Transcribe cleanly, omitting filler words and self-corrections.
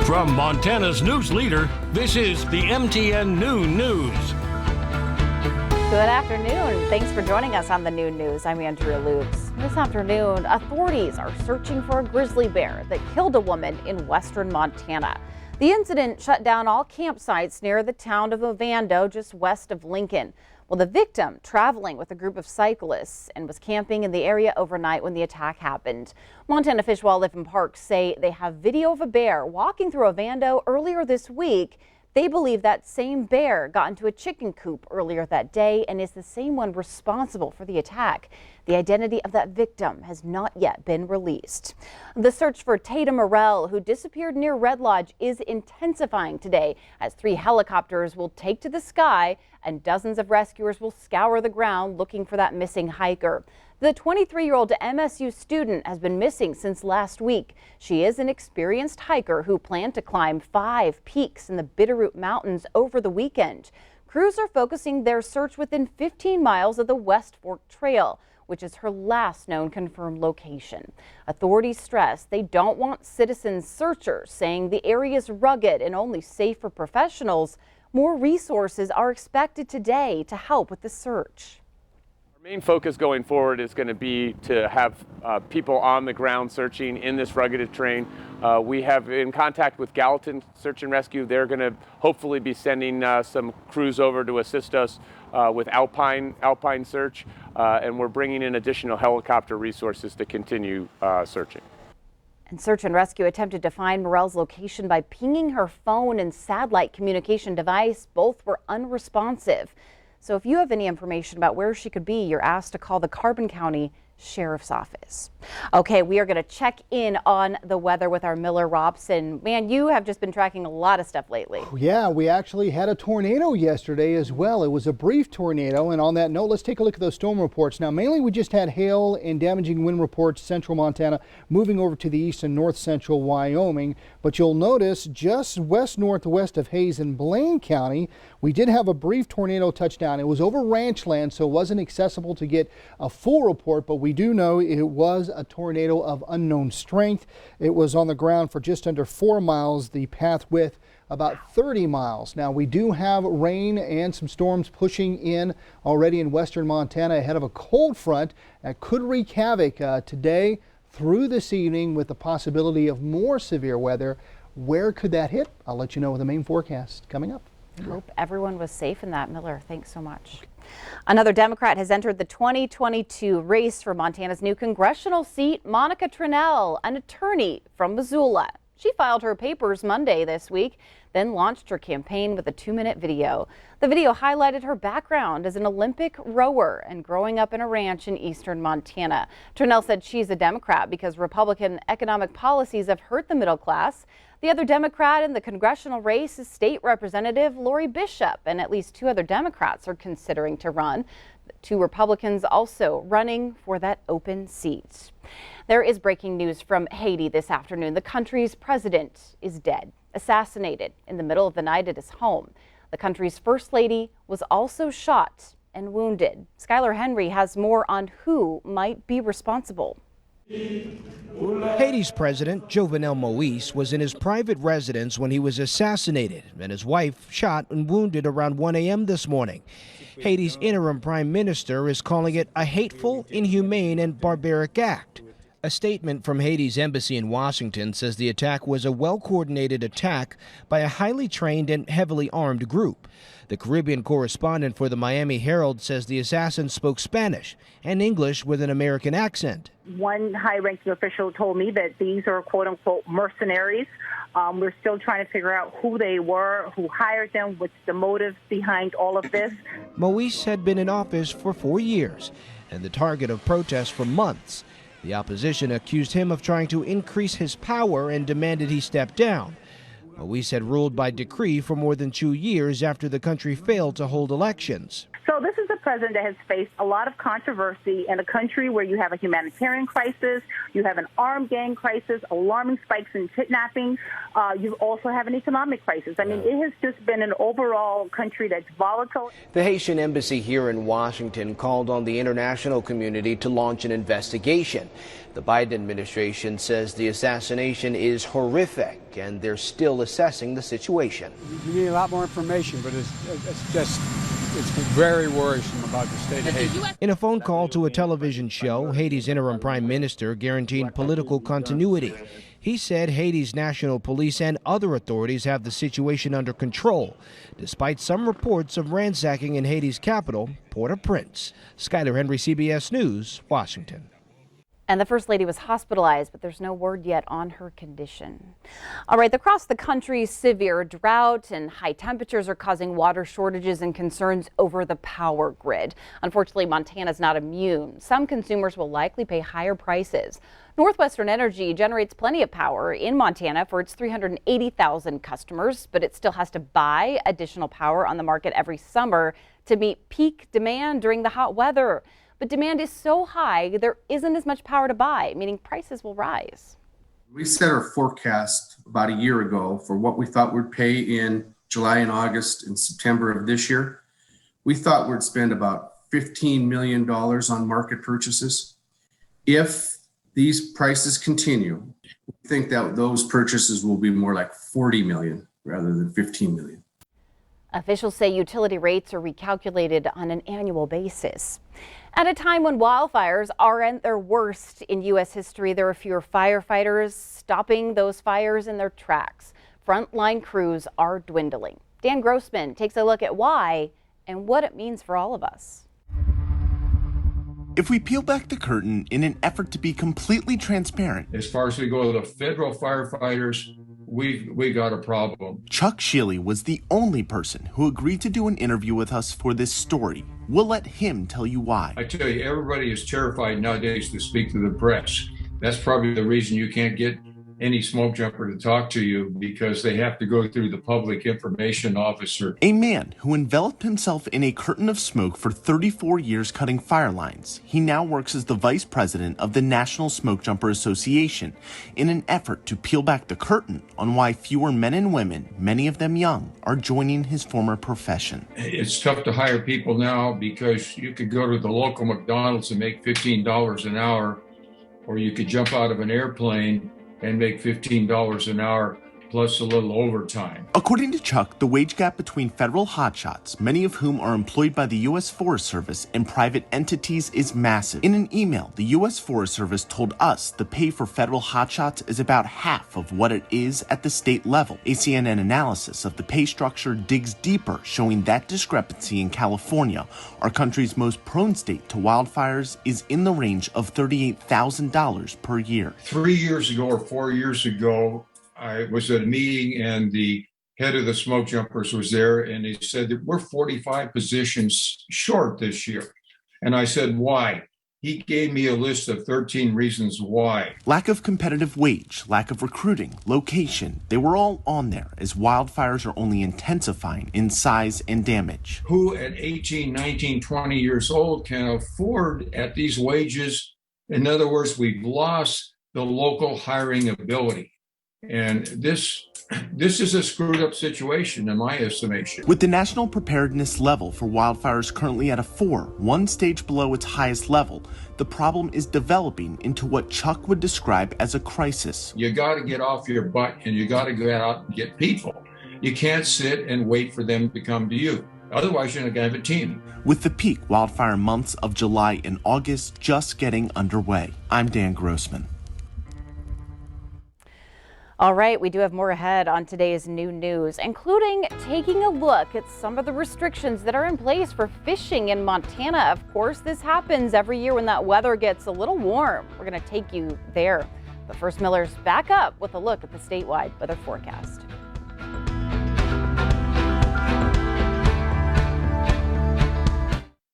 From Montana's news leader, this is the MTN Noon News. Good afternoon. Thanks for joining us on the Noon News. I'm Andrea Lutz. This afternoon, authorities are searching for a grizzly bear that killed a woman in western Montana. The incident shut down all campsites near the town of Ovando, just west of Lincoln. Well, the victim traveling with a group of cyclists and was camping in the area overnight when the attack happened. Montana Fish, Wildlife and Parks say they have video of a bear walking through Ovando earlier this week. They believe that same bear got into a chicken coop earlier that day and is the same one responsible for the attack. The identity of that victim has not yet been released. The search for Tatum Morrell, who disappeared near Red Lodge, is intensifying today as 3 helicopters will take to the sky and dozens of rescuers will scour the ground looking for that missing hiker. The 23-year-old MSU student has been missing since last week. She is an experienced hiker who planned to climb 5 peaks in the Bitterroot Mountains over the weekend. Crews are focusing their search within 15 miles of the West Fork Trail, which is her last known confirmed location. Authorities stress they don't want citizen searchers, saying the area is rugged and only safe for professionals. More resources are expected today to help with the search. Main focus going forward is going to be to have people on the ground searching in this rugged terrain. We have in contact with Gallatin Search and Rescue. They're going to hopefully be sending some crews over to assist us with alpine search, and we're bringing in additional helicopter resources to continue searching. And Search and Rescue attempted to find Morrell's location by pinging her phone and satellite communication device. Both were unresponsive. So if you have any information about where she could be, you're asked to call the Carbon County Sheriff's Office. Okay, we are going to check in on the weather with our Miller Robson. Man, you have just been tracking a lot of stuff lately. Yeah, we actually had a tornado yesterday as well. It was a brief tornado. And on that note, let's take a look at those storm reports. Now, mainly we just had hail and damaging wind reports, central Montana, moving over to the east and north central Wyoming. But you'll notice just west-northwest of Hays and Blaine County, we did have a brief tornado touchdown. It was over ranch land, so it wasn't accessible to get a full report, but we do know it was a tornado of unknown strength. It was on the ground for just under 4 miles, the path width about 30 miles. Now, we do have rain and some storms pushing in already in western Montana ahead of a cold front that could wreak havoc today through this evening with the possibility of more severe weather. Where could that hit? I'll let you know with the main forecast coming up. Hope everyone was safe in that, Miller. Thanks so much. Another Democrat has entered the 2022 race for Montana's new congressional seat, Monica Trunnell, an attorney from Missoula. She filed her papers Monday this week, then launched her campaign with a 2-minute video. The video highlighted her background as an Olympic rower and growing up in a ranch in eastern Montana. Trunnell said she's a Democrat because Republican economic policies have hurt the middle class. The other Democrat in the congressional race is State Representative Lori Bishop, and at least 2 other Democrats are considering to run. 2 Republicans also running for that open seat. There is breaking news from Haiti this afternoon. The country's president is dead, assassinated in the middle of the night at his home. The country's first lady was also shot and wounded. Skylar Henry has more on who might be responsible. Haiti's president, Jovenel Moïse, was in his private residence when he was assassinated and his wife shot and wounded around 1 a.m. this morning. Haiti's interim prime minister is calling it a hateful, inhumane, and barbaric act. A statement from Haiti's embassy in Washington says the attack was a well-coordinated attack by a highly trained and heavily armed group. The Caribbean correspondent for the Miami Herald says the assassin spoke Spanish and English with an American accent. One high-ranking official told me that these are quote-unquote mercenaries. We're still trying to figure out who they were, who hired them, what's the motive behind all of this. Moïse had been in office for 4 years and the target of protests for months. The opposition accused him of trying to increase his power and demanded he step down. Moïse had ruled by decree for more than 2 years after the country failed to hold elections. So this is a president that has faced a lot of controversy in a country where you have a humanitarian crisis, you have an armed gang crisis, alarming spikes in kidnapping, you also have an economic crisis. I mean, it has just been an overall country that's volatile. The Haitian embassy here in Washington called on the international community to launch an investigation. The Biden administration says the assassination is horrific and they're still assessing the situation. We need a lot more information, but it's very worrisome about the state of Haiti. In a phone call to a television show, Haiti's interim prime minister guaranteed political continuity. He said Haiti's national police and other authorities have the situation under control, despite some reports of ransacking in Haiti's capital, Port-au-Prince. Skyler Henry, CBS News, Washington. And the First Lady was hospitalized, but there's no word yet on her condition. All right, across the country, severe drought and high temperatures are causing water shortages and concerns over the power grid. Unfortunately, Montana's not immune. Some consumers will likely pay higher prices. Northwestern Energy generates plenty of power in Montana for its 380,000 customers, but it still has to buy additional power on the market every summer to meet peak demand during the hot weather. But demand is so high, there isn't as much power to buy, meaning prices will rise. We set our forecast about a year ago for what we thought we'd pay in July and August and September of this year. We thought we'd spend about $15 million on market purchases. If these prices continue, we think that those purchases will be more like 40 million rather than 15 million. Officials say utility rates are recalculated on an annual basis. At a time when wildfires are at their worst in U.S. history, there are fewer firefighters stopping those fires in their tracks. Frontline crews are dwindling. Dan Grossman takes a look at why and what it means for all of us. If we peel back the curtain in an effort to be completely transparent, as far as we go to the federal firefighters, we got a problem. Chuck Shealy was the only person who agreed to do an interview with us for this story. We'll let him tell you why. I tell you, everybody is terrified nowadays to speak to the press. That's probably the reason you can't get any smoke jumper to talk to you, because they have to go through the public information officer. A man who enveloped himself in a curtain of smoke for 34 years cutting fire lines. He now works as the vice president of the National Smoke Jumper Association in an effort to peel back the curtain on why fewer men and women, many of them young, are joining his former profession. It's tough to hire people now because you could go to the local McDonald's and make $15 an hour, or you could jump out of an airplane and make $15 an hour plus a little overtime. According to Chuck, the wage gap between federal hotshots, many of whom are employed by the U.S. Forest Service, and private entities is massive. In an email, the U.S. Forest Service told us the pay for federal hotshots is about half of what it is at the state level. A CNN analysis of the pay structure digs deeper, showing that discrepancy in California, our country's most prone state to wildfires, is in the range of $38,000 per year. 3 years ago or 4 years ago, I was at a meeting and the head of the smoke jumpers was there, and he said that we're 45 positions short this year. And I said, why? He gave me a list of 13 reasons why. Lack of competitive wage, lack of recruiting, location, they were all on there as wildfires are only intensifying in size and damage. Who at 18, 19, 20 years old can afford at these wages? In other words, we've lost the local hiring ability. And this is a screwed up situation in my estimation. With the national preparedness level for wildfires currently at a 4, one stage below its highest level, the problem is developing into what Chuck would describe as a crisis. You got to get off your butt and you got to go out and get people. You can't sit and wait for them to come to you. Otherwise, you're not going to have a team. With the peak wildfire months of July and August just getting underway. I'm Dan Grossman. All right, we do have more ahead on today's new news, including taking a look at some of the restrictions that are in place for fishing in Montana. Of course, this happens every year when that weather gets a little warm. We're going to take you there. But first, Miller's back up with a look at the statewide weather forecast.